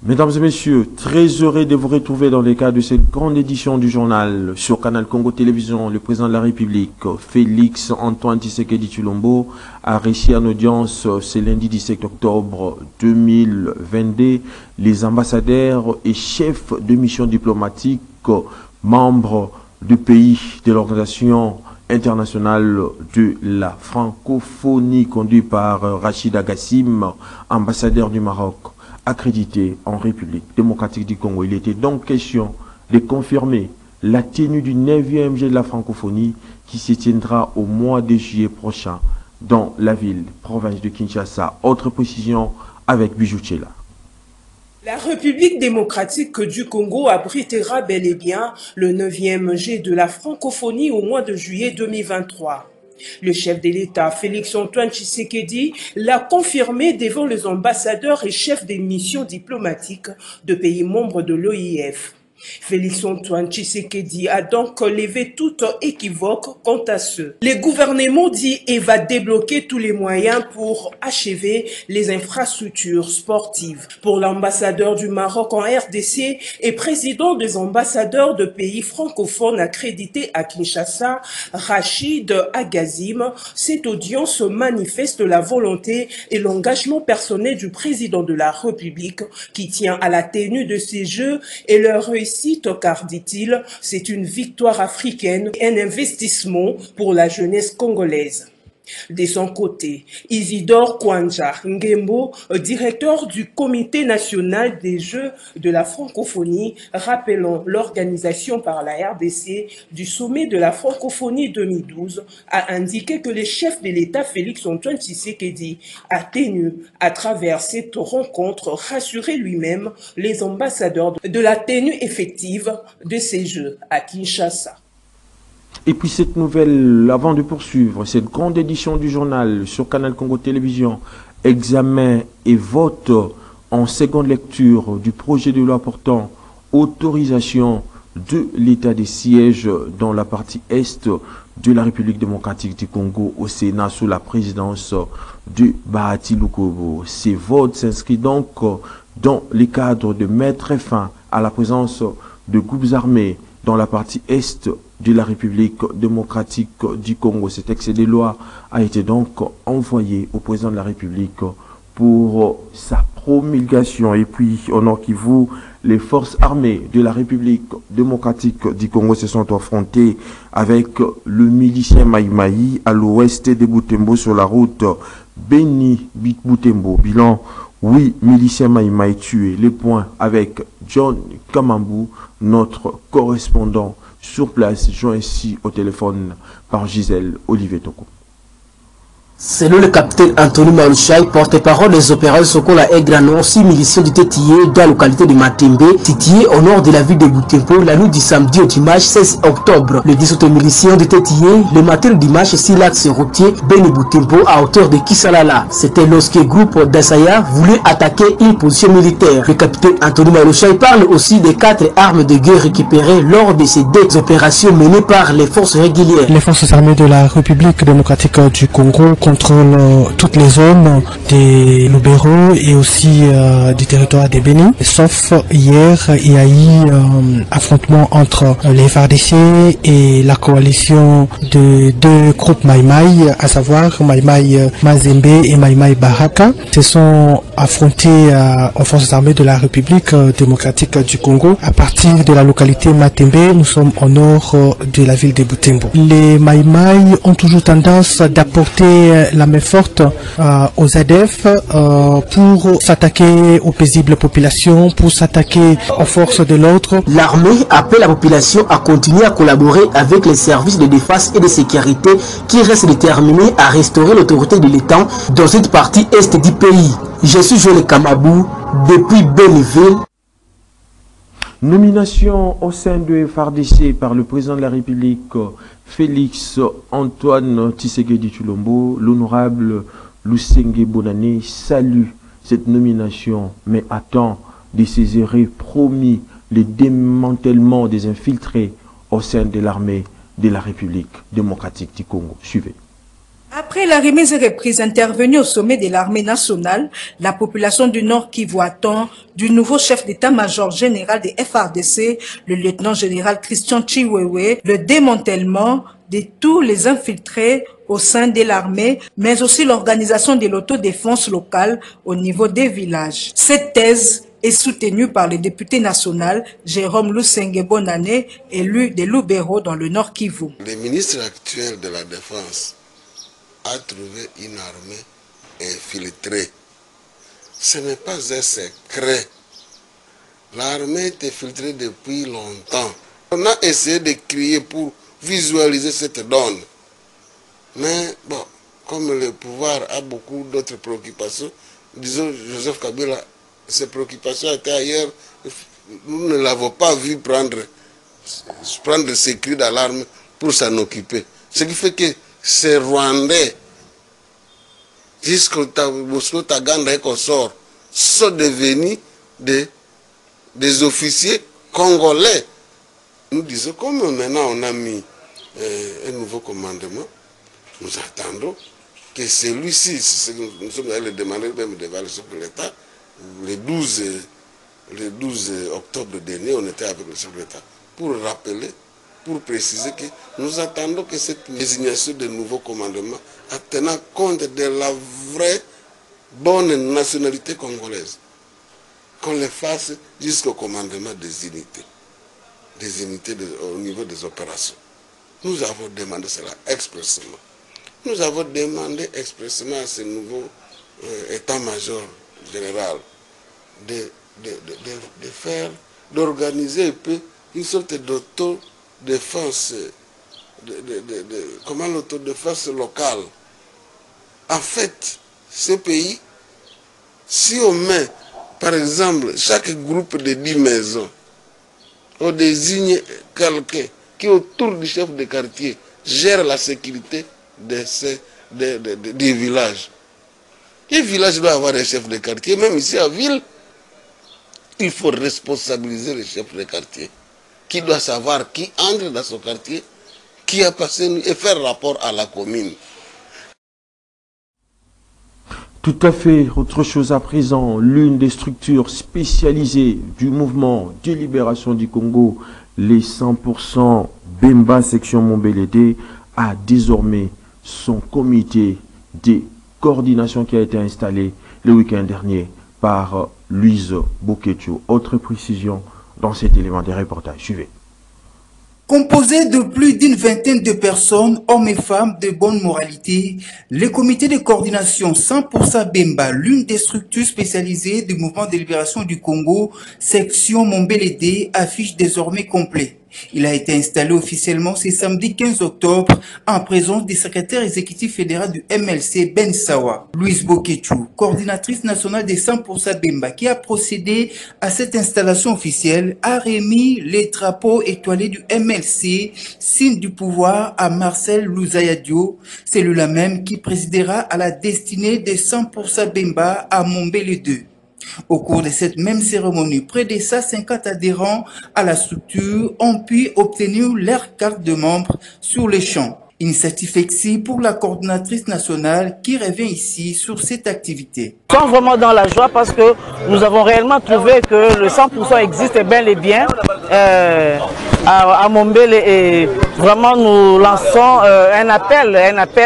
Mesdames et messieurs, très heureux de vous retrouver dans le cadre de cette grande édition du journal sur Canal Congo Télévision. Le président de la République, Félix Antoine Tshisekedi Tshilombo, a réussi en audience ce lundi 17 octobre 2022 les ambassadeurs et chefs de mission diplomatique, membres du pays de l'organisation internationale de la francophonie conduit par Rachid Agassim, ambassadeur du Maroc, accrédité en République démocratique du Congo. Il était donc question de confirmer la tenue du 9e G de la francophonie qui se tiendra au mois de juillet prochain dans la ville, province de Kinshasa. Autre précision avec Bijou Tchela. La République démocratique du Congo abritera bel et bien le 9e G de la francophonie au mois de juillet 2023. Le chef de l'État, Félix Antoine Tshisekedi, l'a confirmé devant les ambassadeurs et chefs des missions diplomatiques de pays membres de l'OIF. Félix Antoine Tshisekedi a donc levé toute équivoque quant à ce. Le gouvernement dit et va débloquer tous les moyens pour achever les infrastructures sportives. Pour l'ambassadeur du Maroc en RDC et président des ambassadeurs de pays francophones accrédités à Kinshasa, Rachid Agassim, cette audience manifeste la volonté et l'engagement personnel du président de la République qui tient à la tenue de ces Jeux et leur réussite, car, dit-il, c'est une victoire africaine et un investissement pour la jeunesse congolaise. De son côté, Isidore Kwanja Ngembo, directeur du Comité national des Jeux de la francophonie, rappelant l'organisation par la RDC du sommet de la francophonie 2012, a indiqué que le chef de l'État Félix Antoine Tshisekedi a tenu, à travers cette rencontre, rassurer lui-même les ambassadeurs de la tenue effective de ces Jeux à Kinshasa. Et puis cette nouvelle, avant de poursuivre cette grande édition du journal sur Canal Congo Télévision, examen et vote en seconde lecture du projet de loi portant autorisation de l'état des sièges dans la partie est de la République démocratique du Congo au Sénat sous la présidence de Bahati Lukobo. Ces votes s'inscrivent donc dans le cadre de mettre fin à la présence de groupes armés dans la partie est de la République démocratique du Congo. Cet texte de loi a été donc envoyé au président de la République pour sa promulgation. Et puis, au Nord Kivu, les forces armées de la République démocratique du Congo se sont affrontées avec le milicien Maï Maï à l'ouest de Butembo sur la route Beni-Butembo. Bilan, 8 miliciens Maï Maï tués. Les points avec John Kamambou, notre correspondant sur place, joint ici au téléphone par Gisèle Olivier Toko. Selon le capitaine Anthony Malouchaï, porte-parole des opérations Sokola et Granon, 6 miliciens du Tétié dans la localité de Matembe, située au nord de la ville de Butembo, la nuit du samedi au dimanche 16 octobre. Les 10 autres miliciens du Tétié, le matin du dimanche, sur l'axe routier Beni Butembo à hauteur de Kisalala. C'était lorsque le groupe d'Assaya voulait attaquer une position militaire. Le capitaine Anthony Malouchaï parle aussi des 4 armes de guerre récupérées lors de ces 2 opérations menées par les forces régulières. Les forces armées de la République démocratique du Congo contrôle toutes les zones des Lubero et aussi du territoire des Béni. Sauf hier, il y a eu affrontement entre les FARDC et la coalition de 2 groupes Maïmaï, à savoir Maïmaï Mazembe et Maïmaï Baraka. Se sont affrontés aux forces armées de la République démocratique du Congo à partir de la localité Matembe. Nous sommes au nord de la ville de Butembo. Les Maïmaï ont toujours tendance d'apporter la main forte aux ADF pour s'attaquer aux paisibles populations, pour s'attaquer aux forces de l'ordre. L'armée appelle la population à continuer à collaborer avec les services de défense et de sécurité qui restent déterminés à restaurer l'autorité de l'État dans cette partie est du pays. Je suis Joël Kamabou depuis Béniville. Nomination au sein de FARDC par le président de la République Félix Antoine Tshisekedi Tshilombo. L'honorable Lusenge Bonane salue cette nomination, mais attend de ses erreurs promis le démantèlement des infiltrés au sein de l'armée de la République démocratique du Congo. Suivez. Après la remise et reprise intervenue au sommet de l'armée nationale, la population du Nord Kivu attend du nouveau chef d'état-major général des FARDC, le lieutenant-général Christian Chiwewe, le démantèlement de tous les infiltrés au sein de l'armée, mais aussi l'organisation de l'autodéfense locale au niveau des villages. Cette thèse est soutenue par le député national Jérôme Lusenge Bonane, élu de Lubero dans le Nord Kivu. Le ministre actuel de la Défense a trouvé une armée infiltrée. Ce n'est pas un secret. L'armée est infiltrée depuis longtemps. On a essayé de crier pour visualiser cette donne. Mais bon, comme le pouvoir a beaucoup d'autres préoccupations, disons Joseph Kabila, ses préoccupations étaient ailleurs. Nous ne l'avons pas vu prendre ses cris d'alarme pour s'en occuper. Ce qui fait que ces Rwandais, jusqu'au Taganda et consorts, sont devenus des officiers congolais. Nous disons, comme maintenant on a mis un nouveau commandement, nous attendons que celui-ci, nous sommes allés demander même devant le chef de l'État, le 12 octobre dernier, on était avec le chef de l'État, pour rappeler, pour préciser que nous attendons que cette désignation de nouveau commandement, en tenant compte de la vraie bonne nationalité congolaise, qu'on le fasse jusqu'au commandement des unités au niveau des opérations. Nous avons demandé cela expressément. Nous avons demandé expressément à ce nouveau état-major général d'organiser un peu une sorte d'autodéfense, comment l'autodéfense locale. En fait, ce pays, si on met, par exemple, chaque groupe de 10 maisons, on désigne quelqu'un qui, autour du chef de quartier, gère la sécurité des villages. Les villages doivent avoir un chef de quartier, même ici à ville, il faut responsabiliser le chef de quartier, qui doit savoir qui entre dans son quartier, qui a passé et faire rapport à la commune. Tout à fait. Autre chose à présent, l'une des structures spécialisées du mouvement de libération du Congo, les 100% Bemba section Mombelede, a désormais son comité de coordination qui a été installé le week-end dernier par Louise Bokecho. Autre précision dans cet élément des reportages. Suivez. Composé de plus d'une vingtaine de personnes, hommes et femmes de bonne moralité, le comité de coordination 100% Bemba, l'une des structures spécialisées du mouvement de libération du Congo, section Mombelede, affiche désormais complet. Il a été installé officiellement ce samedi 15 octobre en présence du secrétaire exécutif fédéral du MLC, Ben Sawa. Louise Bokechu, coordinatrice nationale des 100% Bemba, qui a procédé à cette installation officielle, a remis les drapeaux étoilés du MLC, signe du pouvoir, à Marcel Louzayadio, celui-là même qui présidera à la destinée des 100% Bemba à Mombelede. Au cours de cette même cérémonie, près de 150 adhérents à la structure ont pu obtenir leur carte de membre sur les champs. Initiative exi pour la coordinatrice nationale qui revient ici sur cette activité. Nous sommes vraiment dans la joie parce que nous avons réellement trouvé que le 100% existe bel et bien à Mombele, et vraiment nous lançons un appel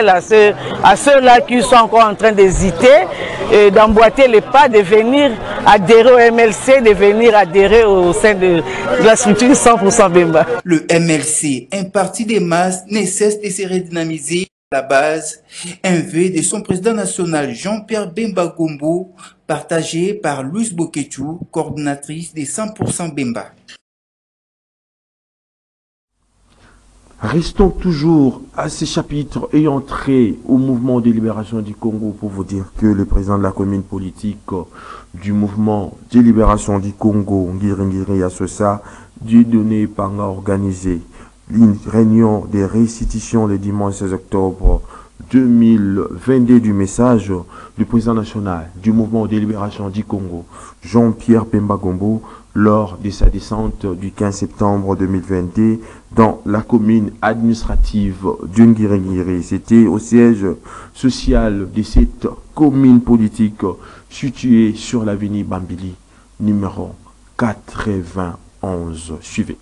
à ceux-là qui sont encore en train d'hésiter et d'emboîter les pas, de venir adhérer au MLC, de venir adhérer au sein de la structure 100% Bemba. Le MLC, un parti des masses, ne cesse de se redynamiser à la base. Un vœu de son président national Jean-Pierre Bemba Gombo, partagé par Louise Bokechu, coordinatrice des 100% Bemba. Restons toujours à ces chapitres ayant trait au mouvement de libération du Congo pour vous dire que le président de la commune politique du mouvement de libération du Congo, Ngiri Asosa, Dieudonné Panga, organisé une réunion de restitution le dimanche 16 octobre 2022 du message du président national du mouvement de libération du Congo, Jean-Pierre Bemba Gombo, lors de sa descente du 15 septembre 2022 dans la commune administrative d'Ungiringiri. C'était au siège social de cette commune politique située sur l'avenue Bambili, numéro 91. Suivez.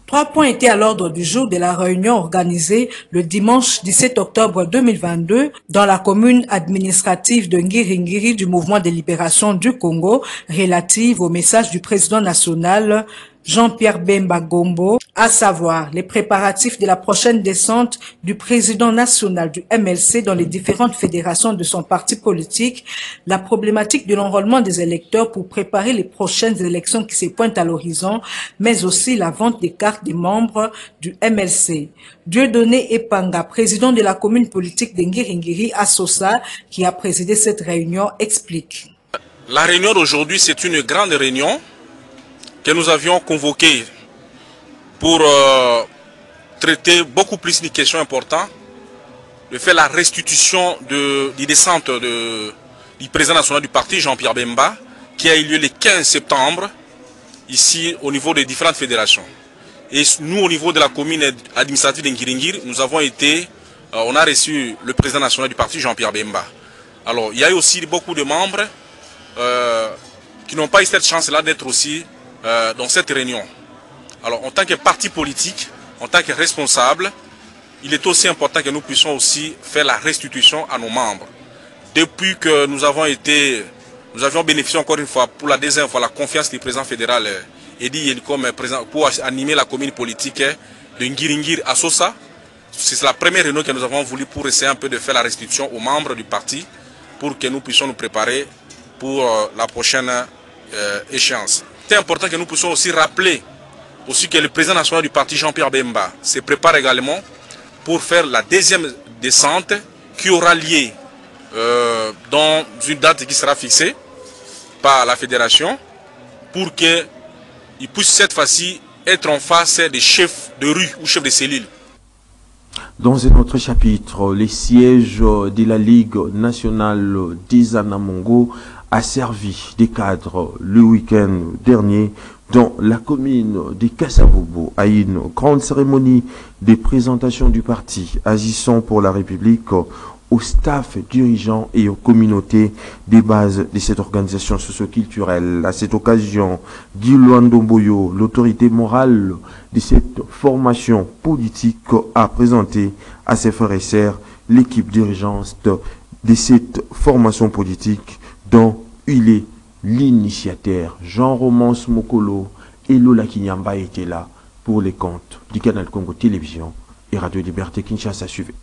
3 points étaient à l'ordre du jour de la réunion organisée le dimanche 17 octobre 2022 dans la commune administrative de Ngiringiri du Mouvement de libération du Congo relative au message du président national Jean-Pierre Bemba Gombo, à savoir les préparatifs de la prochaine descente du président national du MLC dans les différentes fédérations de son parti politique, la problématique de l'enrôlement des électeurs pour préparer les prochaines élections qui se pointent à l'horizon, mais aussi la vente des cartes des membres du MLC. Dieudonné Epanga, président de la commune politique d'Ngiringiri à Sosa, qui a présidé cette réunion, explique. La réunion d'aujourd'hui, c'est une grande réunion que nous avions convoqué pour traiter beaucoup plus de questions importantes, de faire la restitution des descentes du président national du parti, Jean-Pierre Bemba, qui a eu lieu le 15 septembre, ici au niveau des différentes fédérations. Et nous, au niveau de la commune administrative d'Ngiringiri, nous avons on a reçu le président national du parti, Jean-Pierre Bemba. Alors, il y a eu aussi beaucoup de membres qui n'ont pas eu cette chance-là d'être aussi dans cette réunion. Alors, en tant que parti politique, en tant que responsable, il est aussi important que nous puissions aussi faire la restitution à nos membres. Depuis que nous avions bénéficié encore une fois, pour la deuxième fois, la confiance du président fédéral Edi Yelikom pour animer la commune politique de Ngiringiri à Sosa. C'est la première réunion que nous avons voulu pour essayer un peu de faire la restitution aux membres du parti pour que nous puissions nous préparer pour la prochaine échéance. C'est important que nous puissions aussi rappeler aussi que le président national du parti Jean-Pierre Bemba se prépare également pour faire la deuxième descente qui aura lieu dans une date qui sera fixée par la fédération pour qu'il puisse cette fois-ci être en face des chefs de rue ou chefs de cellule. Dans un autre chapitre, les sièges de la Ligue nationale des Anamongo a servi des cadres le week-end dernier dans la commune de Kasavubu à une grande cérémonie de présentation du parti agissant pour la République au staff dirigeant et aux communautés des bases de cette organisation socio-culturelle. À cette occasion, Guy Luandomboyo, l'autorité morale de cette formation politique, a présenté à ses frères et sœurs l'équipe dirigeante de cette formation politique dont il est l'initiateur. Jean-Romance Mokolo et Lola Kinyamba étaient là pour les comptes du Canal Congo Télévision et Radio Liberté Kinshasa. Suivez.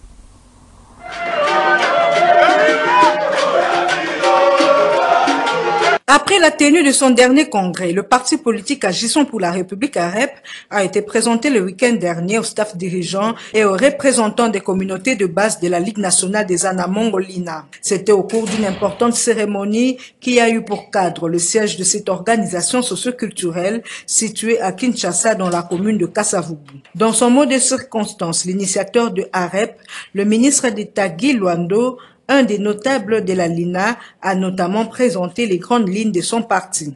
Après la tenue de son dernier congrès, le parti politique Agissons pour la République AREP a été présenté le week-end dernier au staff dirigeant et aux représentants des communautés de base de la Ligue nationale des Anamongo Lina. C'était au cours d'une importante cérémonie qui a eu pour cadre le siège de cette organisation socio-culturelle située à Kinshasa dans la commune de Kasavubu. Dans son mot de circonstance, l'initiateur de AREP, le ministre d'État Guy Luando, un des notables de la LINA, a notamment présenté les grandes lignes de son parti.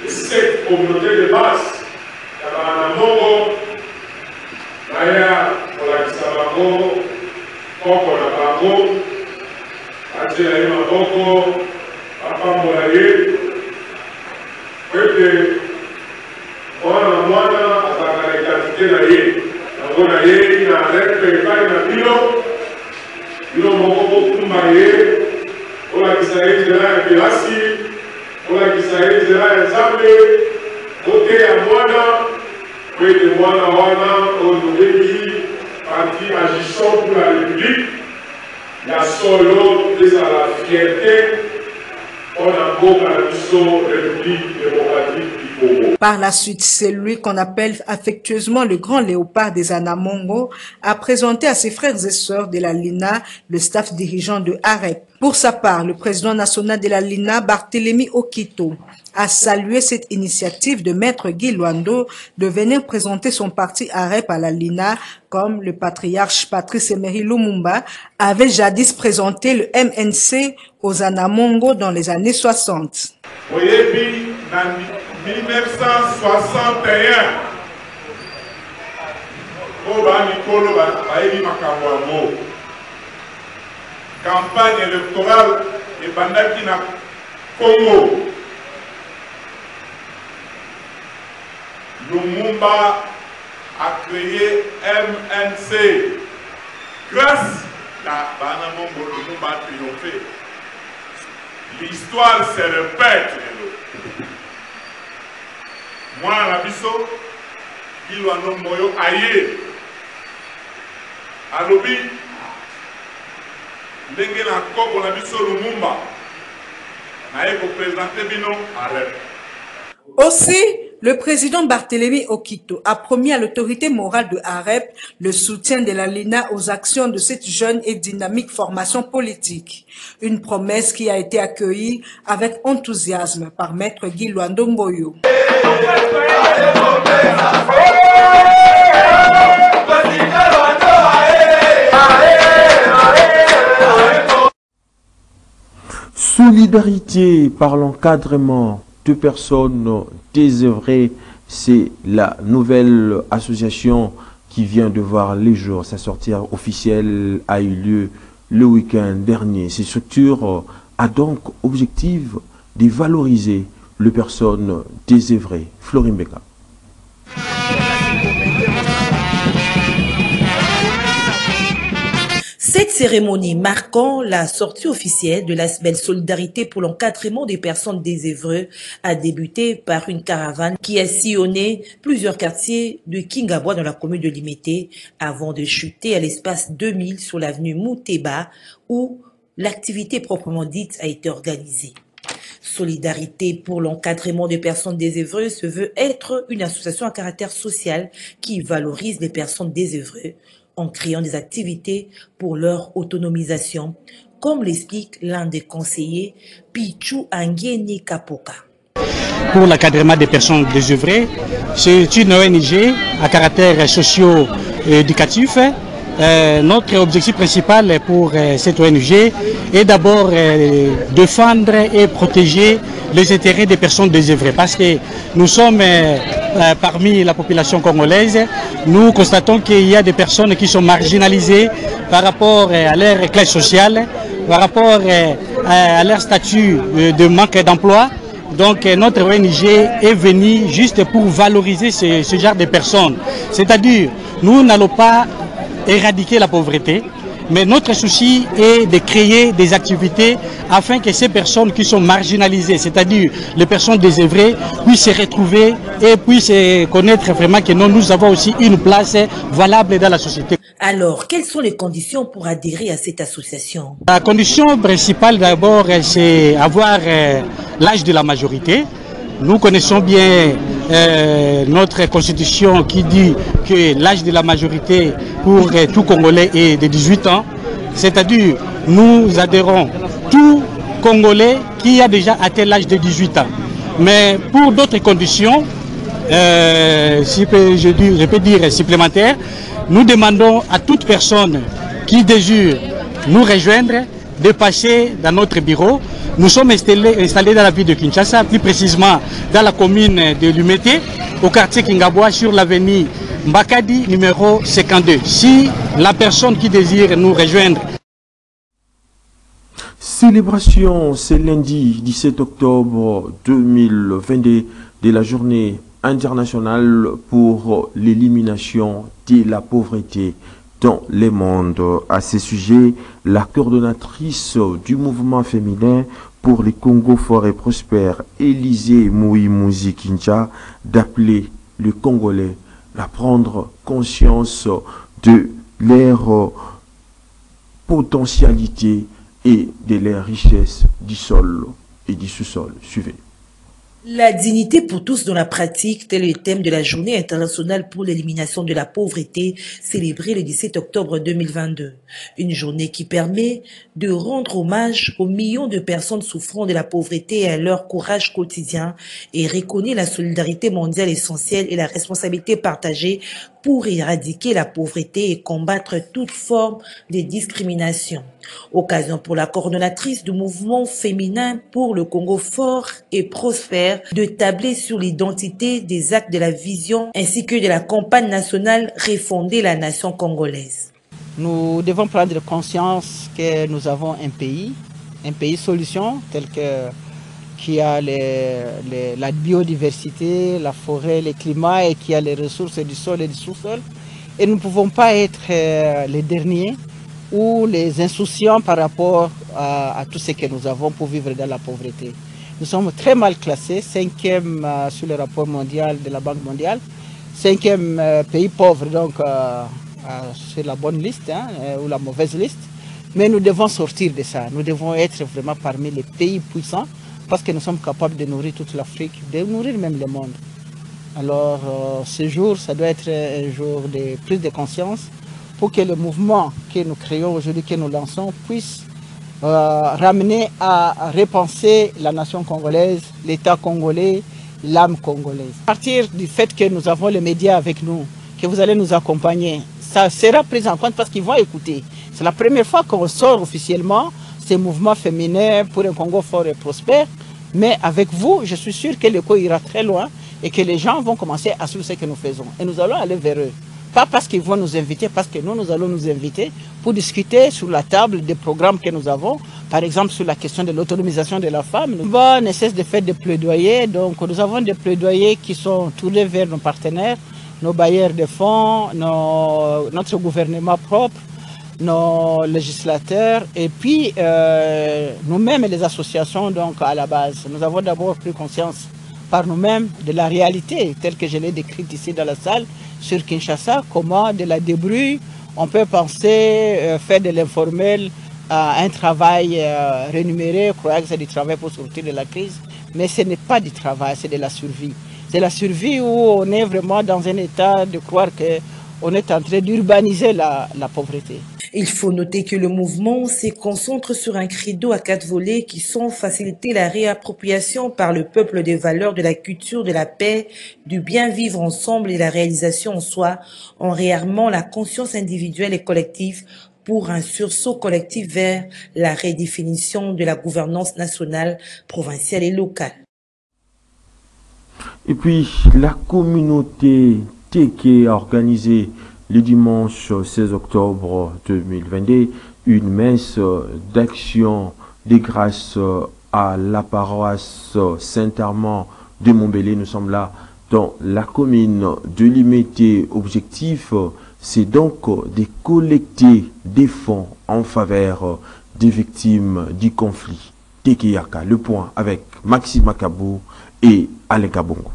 Cette communauté de base, Apamolaye, que mwana azalaka identité na ye, yango na ye na repe epai na bino moko bokumba ye, olakisa ye nzela ya kelasi, olakisa ye nzela ya nzambe, boteya mwana, po ete mwana wana oyobengi parti Agissons pour la République, ya solo ezala fierté. On a beau à la République démocratique Par la suite, c'est lui qu'on appelle affectueusement le grand léopard des Anamongo a présenté à ses frères et sœurs de la LINA le staff dirigeant de AREP. Pour sa part, le président national de la LINA, Barthélémy Okito, a salué cette initiative de Maître Guy Luando de venir présenter son parti AREP à la LINA, comme le patriarche Patrice Emery Lumumba avait jadis présenté le MNC aux Anamongo dans les années 60. 1961, campagne électorale et bandaki na Congo. Lumumba a créé MNC. Grâce à Banamongo, Lumumba a triomphé. L'histoire se répète. Moi, la biso, il y a un moyo aïe. Alobi, ndenge na koko na biso Lumumba, na eko présenter bino AREP. Aussi, le président Barthélémy Okito a promis à l'autorité morale de AREP le soutien de la LINA aux actions de cette jeune et dynamique formation politique. Une promesse qui a été accueillie avec enthousiasme par Maître Guy Luando Mboyo. Solidarité par l'encadrement de personnes désœuvrées, c'est la nouvelle association qui vient de voir les jours. Sa sortie officielle a eu lieu le week-end dernier. Cette structure a donc objectif de valoriser les personnes désœuvrées. Florine Beka. Cette cérémonie marquant la sortie officielle de la semaine Solidarité pour l'encadrement des personnes désœuvrées a débuté par une caravane qui a sillonné plusieurs quartiers de Kingabwa dans la commune de Limete avant de chuter à l'espace 2000 sur l'avenue Mouteba où l'activité proprement dite a été organisée. Solidarité pour l'encadrement des personnes désœuvrées se veut être une association à caractère social qui valorise les personnes désœuvrées en créant des activités pour leur autonomisation, comme l'explique l'un des conseillers, Pichu Angeni Kapoka. Pour l'encadrement des personnes désœuvrées, c'est une ONG à caractère socio-éducatif. Notre objectif principal pour cette ONG est d'abord défendre et protéger les intérêts des personnes désœuvrées parce que nous sommes parmi la population congolaise, nous constatons qu'il y a des personnes qui sont marginalisées par rapport à leur classe sociale, par rapport à leur statut de manque d'emploi. Donc notre ONG est venue juste pour valoriser ce genre de personnes. C'est-à-dire, nous n'allons pas éradiquer la pauvreté, mais notre souci est de créer des activités afin que ces personnes qui sont marginalisées, c'est-à-dire les personnes désœuvrées, puissent se retrouver et puissent connaître vraiment que nous avons aussi une place valable dans la société. Alors, quelles sont les conditions pour adhérer à cette association? La condition principale d'abord, c'est avoir l'âge de la majorité. Nous connaissons bien notre constitution qui dit que l'âge de la majorité pour tout Congolais est de 18 ans. C'est-à-dire, nous adhérons tout Congolais qui a déjà atteint l'âge de 18 ans. Mais pour d'autres conditions, je peux dire supplémentaires, nous demandons à toute personne qui désire nous rejoindre de passer dans notre bureau. Nous sommes installés dans la ville de Kinshasa, plus précisément dans la commune de Limete, au quartier Kingabwa, sur l'avenue Mbakadi, numéro 52. Si la personne qui désire nous rejoindre. Célébration, c'est lundi 17 octobre 2022 de la journée internationale pour l'élimination de la pauvreté dans le monde. À ce sujet, la coordonnatrice du mouvement féminin pour les Congo fort et prospère, Élisée Mouimouzi Kincha, d'appeler les Congolais à prendre conscience de leur potentialité et de leur richesse du sol et du sous-sol. Suivez. La dignité pour tous dans la pratique, tel est le thème de la Journée internationale pour l'élimination de la pauvreté, célébrée le 17 octobre 2022. Une journée qui permet de rendre hommage aux millions de personnes souffrant de la pauvreté et à leur courage quotidien et reconnaît la solidarité mondiale essentielle et la responsabilité partagée pour éradiquer la pauvreté et combattre toute forme de discrimination. Occasion pour la coordonnatrice du mouvement féminin pour le Congo fort et prospère de tabler sur l'identité des actes de la vision ainsi que de la campagne nationale Refonder la nation congolaise. Nous devons prendre conscience que nous avons un pays solution tel que qui a la biodiversité, la forêt, le climat et qui a les ressources du sol et du sous-sol. Et nous ne pouvons pas être les derniers ou les insouciants par rapport à tout ce que nous avons pour vivre dans la pauvreté. Nous sommes très mal classés, 5e sur le rapport mondial de la Banque mondiale, 5e pays pauvre donc sur la bonne liste ou la mauvaise liste. Mais nous devons sortir de ça, nous devons être vraiment parmi les pays puissants parce que nous sommes capables de nourrir toute l'Afrique, de nourrir même le monde. Alors ce jour, ça doit être un jour de prise de conscience pour que le mouvement que nous créons aujourd'hui, que nous lançons, puisse ramener à repenser la nation congolaise, l'État congolais, l'âme congolaise. À partir du fait que nous avons les médias avec nous, que vous allez nous accompagner, ça sera pris en compte parce qu'ils vont écouter. C'est la première fois qu'on sort officiellement ces mouvements féminins pour un Congo fort et prospère. Mais avec vous, je suis sûr que l'écho ira très loin et que les gens vont commencer à suivre ce que nous faisons. Et nous allons aller vers eux. Pas parce qu'ils vont nous inviter, parce que nous allons nous inviter pour discuter sur la table des programmes que nous avons. Par exemple, sur la question de l'autonomisation de la femme. Nous ne cesse de faire des plaidoyers. Donc, nous avons des plaidoyers qui sont tournés vers nos partenaires, nos bailleurs de fonds, notre gouvernement propre, nos législateurs et puis nous-mêmes les associations donc à la base. Nous avons d'abord pris conscience par nous-mêmes de la réalité telle que je l'ai décrite ici dans la salle sur Kinshasa, comment de la débrouille on peut penser faire de l'informel un travail rémunéré, croire que c'est du travail pour sortir de la crise, mais ce n'est pas du travail, c'est de la survie. C'est la survie où on est vraiment dans un état de croire qu'on est en train d'urbaniser la pauvreté. Il faut noter que le mouvement se concentre sur un credo à 4 volets qui sont faciliter la réappropriation par le peuple des valeurs de la culture, de la paix, du bien vivre ensemble et la réalisation en soi, en réarmant la conscience individuelle et collective pour un sursaut collectif vers la redéfinition de la gouvernance nationale, provinciale et locale. Et puis, la communauté Teke a organisé le dimanche 16 octobre 2022 une messe d'action des grâces à la paroisse Saint-Armand de Montbéliard. Nous sommes là dans la commune de Limete. Objectif, c'est donc de collecter des fonds en faveur des victimes du conflit. Teke Yaka, le point avec Maxime Makabou et Alain Kabongo.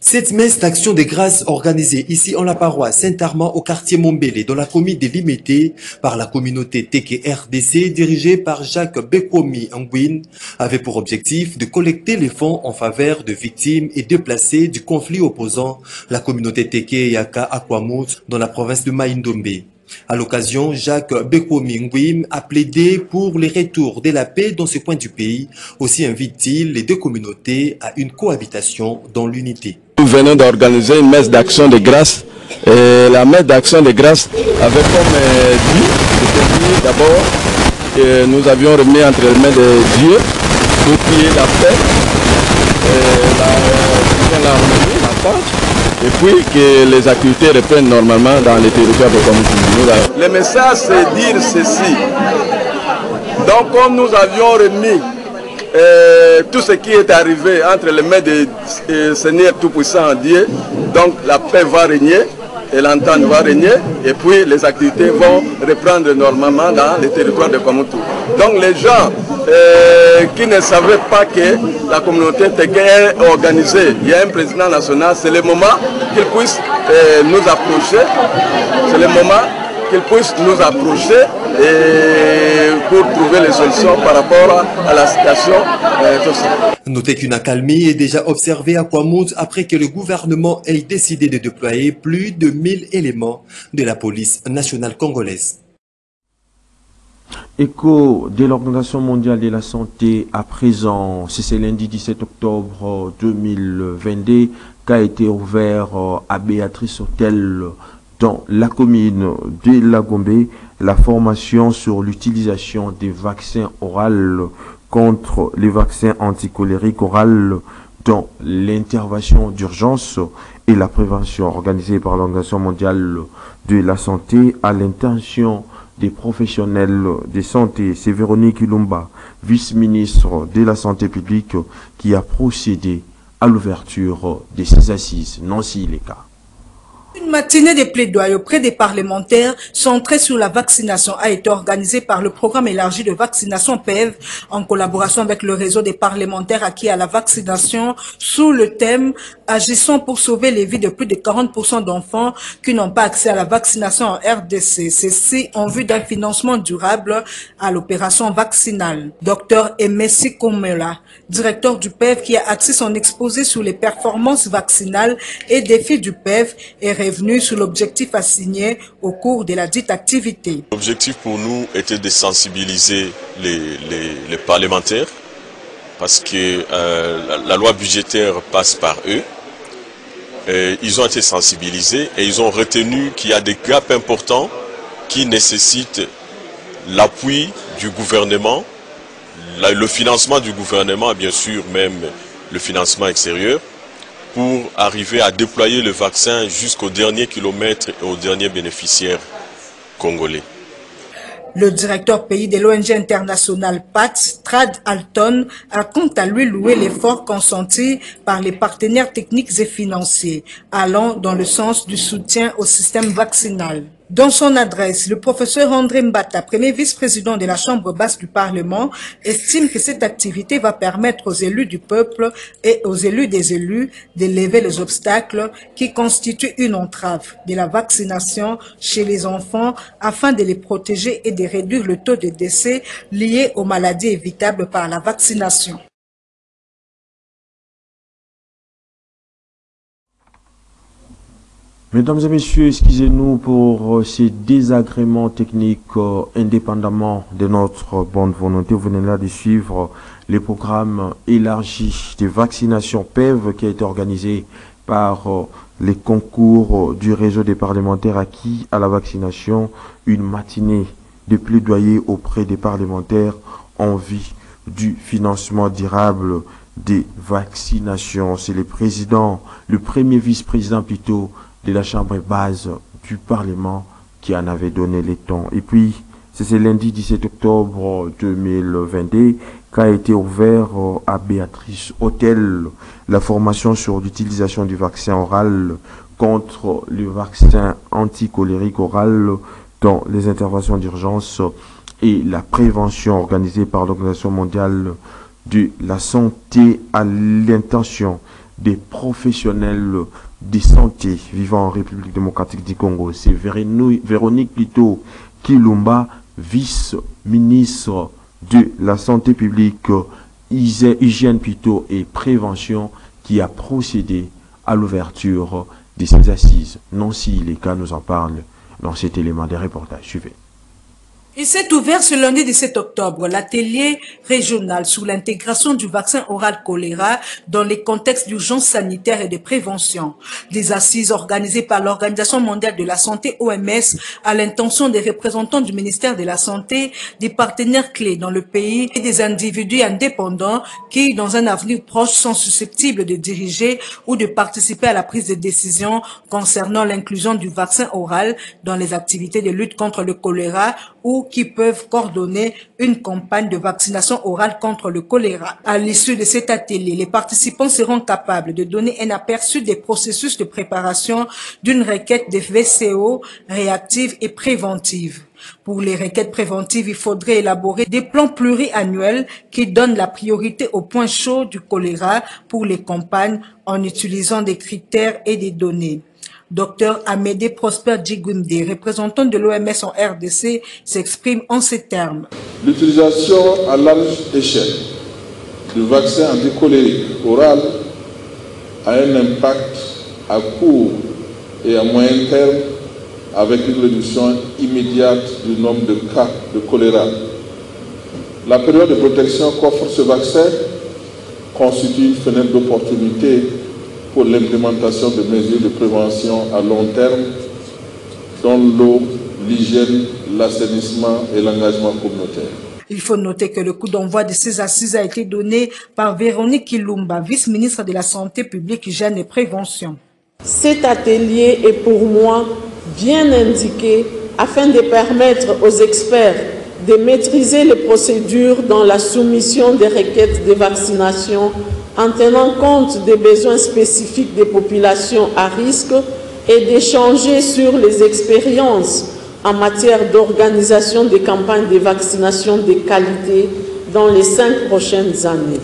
Cette messe d'action de grâce organisée ici en la paroisse Saint-Armand au quartier Montbéliard dans la commune de Limete par la communauté Teke RDC dirigée par Jacques Bekomi Nguyen avait pour objectif de collecter les fonds en faveur de victimes et déplacés du conflit opposant la communauté Teke Yaka Aquamout dans la province de Maïndombe. À l'occasion, Jacques Bekomi Nguyen a plaidé pour les retours de la paix dans ce coin du pays. Aussi invite-t-il les deux communautés à une cohabitation dans l'unité. Nous venons d'organiser une messe d'action de grâce. Et la messe d'action de grâce avait comme but d'abord que nous avions remis entre les mains de Dieu pour prier la paix, l'harmonie, la paix. Et puis que les activités reprennent normalement dans les territoires de Komoutou. Le message, c'est dire ceci. Donc, comme nous avions remis tout ce qui est arrivé entre les mains du Seigneur Tout-Puissant Dieu, donc la paix va régner et l'entente va régner, et puis les activités vont reprendre normalement dans les territoires de Komoutou. Donc, les gens qui ne savaient pas que la communauté Teke est organisée, il y a un président national, c'est le moment qu'il puisse nous approcher, c'est le moment qu'il puisse nous approcher et pour trouver les solutions par rapport à la situation. Notez qu'une accalmie est déjà observée à Kouamouz après que le gouvernement ait décidé de déployer plus de 1000 éléments de la police nationale congolaise. Écho de l'Organisation mondiale de la santé à présent, c'est lundi 17 octobre 2022 qu'a été ouvert à Béatrice Hôtel dans la commune de Lagombe la formation sur l'utilisation des vaccins oraux contre les vaccins anticolériques oraux dans l'intervention d'urgence et la prévention organisée par l'Organisation mondiale de la santé à l'intention des professionnels de santé. C'est Véronique Ilumba, vice-ministre de la Santé publique, qui a procédé à l'ouverture de ces assises. Nancy Leka. Une matinée de plaidoyer auprès des parlementaires centrée sur la vaccination a été organisée par le programme élargi de vaccination PEV en collaboration avec le réseau des parlementaires acquis à la vaccination sous le thème « Agissons pour sauver les vies de plus de 40% d'enfants qui n'ont pas accès à la vaccination en RDC ». Ceci en vue d'un financement durable à l'opération vaccinale. Dr Emessi Komela, directeur du PEV qui a axé son exposé sur les performances vaccinales et défis du PEV est revenu sur l'objectif assigné au cours de la dite activité. L'objectif pour nous était de sensibiliser les parlementaires parce que la loi budgétaire passe par eux. Et ils ont été sensibilisés et ils ont retenu qu'il y a des gaps importants qui nécessitent l'appui du gouvernement, le financement du gouvernement, bien sûr, même le financement extérieur, pour arriver à déployer le vaccin jusqu'au dernier kilomètre et aux derniers bénéficiaires congolais. Le directeur pays de l'ONG internationale PATS, Trad Alton, a quant à lui loué l'effort consenti par les partenaires techniques et financiers, allant dans le sens du soutien au système vaccinal. Dans son adresse, le professeur André Mbata, premier vice-président de la Chambre basse du Parlement, estime que cette activité va permettre aux élus du peuple et aux élus des élus de lever les obstacles qui constituent une entrave de la vaccination chez les enfants afin de les protéger et de réduire le taux de décès liés aux maladies évitables par la vaccination. Mesdames et messieurs, excusez-nous pour ces désagréments techniques indépendamment de notre bonne volonté. Vous venez là de suivre les programmes élargis de vaccination PEV qui a été organisé par les concours du réseau des parlementaires acquis à la vaccination. Une matinée de plaidoyer auprès des parlementaires en vue du financement durable des vaccinations. C'est le président, le premier vice-président plutôt, de la Chambre basse du Parlement qui en avait donné les temps. Et puis, c'est ce lundi 17 octobre 2022 qu'a été ouvert à Béatrice Hôtel la formation sur l'utilisation du vaccin oral contre le vaccin anticolérique oral dans les interventions d'urgence et la prévention organisée par l'Organisation mondiale de la santé à l'intention des professionnels de santé vivant en République démocratique du Congo. C'est Véronique plutôt Kilumba, vice-ministre de la santé publique, hygiène plutôt et prévention, qui a procédé à l'ouverture de ces assises. Nancy Leka nous en parle dans cet élément des reportages. Suivez. Il s'est ouvert ce lundi 17 octobre l'atelier régional sur l'intégration du vaccin oral choléra dans les contextes d'urgence sanitaire et de prévention. Des assises organisées par l'Organisation mondiale de la santé OMS à l'intention des représentants du ministère de la Santé, des partenaires clés dans le pays et des individus indépendants qui, dans un avenir proche, sont susceptibles de diriger ou de participer à la prise de décision concernant l'inclusion du vaccin oral dans les activités de lutte contre le choléra ou qui peuvent coordonner une campagne de vaccination orale contre le choléra. À l'issue de cet atelier, les participants seront capables de donner un aperçu des processus de préparation d'une requête de VCO réactive et préventive. Pour les requêtes préventives, il faudrait élaborer des plans pluriannuels qui donnent la priorité aux points chauds du choléra pour les campagnes en utilisant des critères et des données. Dr Amédée Prosper Djigoundi, représentant de l'OMS en RDC, s'exprime en ces termes. L'utilisation à large échelle du vaccin anticolérique oral a un impact à court et à moyen terme avec une réduction immédiate du nombre de cas de choléra. La période de protection qu'offre ce vaccin constitue une fenêtre d'opportunité pour l'implémentation de mesures de prévention à long terme, dont l'eau, l'hygiène, l'assainissement et l'engagement communautaire. Il faut noter que le coup d'envoi de ces assises a été donné par Véronique Kilumba, vice-ministre de la Santé publique, Hygiène et Prévention. Cet atelier est pour moi bien indiqué afin de permettre aux experts de maîtriser les procédures dans la soumission des requêtes de vaccination en tenant compte des besoins spécifiques des populations à risque et d'échanger sur les expériences en matière d'organisation des campagnes de vaccination de qualité dans les 5 prochaines années.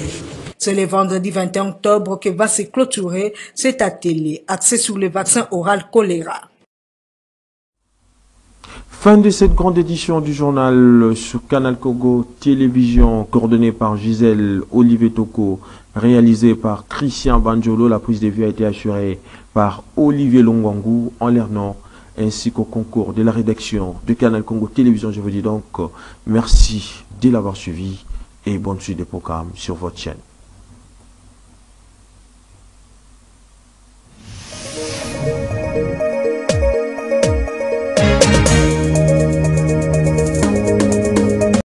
C'est le vendredi 21 octobre que va se clôturer cet atelier axé sur le vaccin oral choléra. Fin de cette grande édition du journal sur Canal Congo Télévision, coordonnée par Gisèle Olivier Toko, réalisée par Christian Banjolo. La prise de vue a été assurée par Olivier Longwangu en Lernon, ainsi qu'au concours de la rédaction de Canal Congo Télévision. Je vous dis donc merci de l'avoir suivi et bonne suite des programmes sur votre chaîne.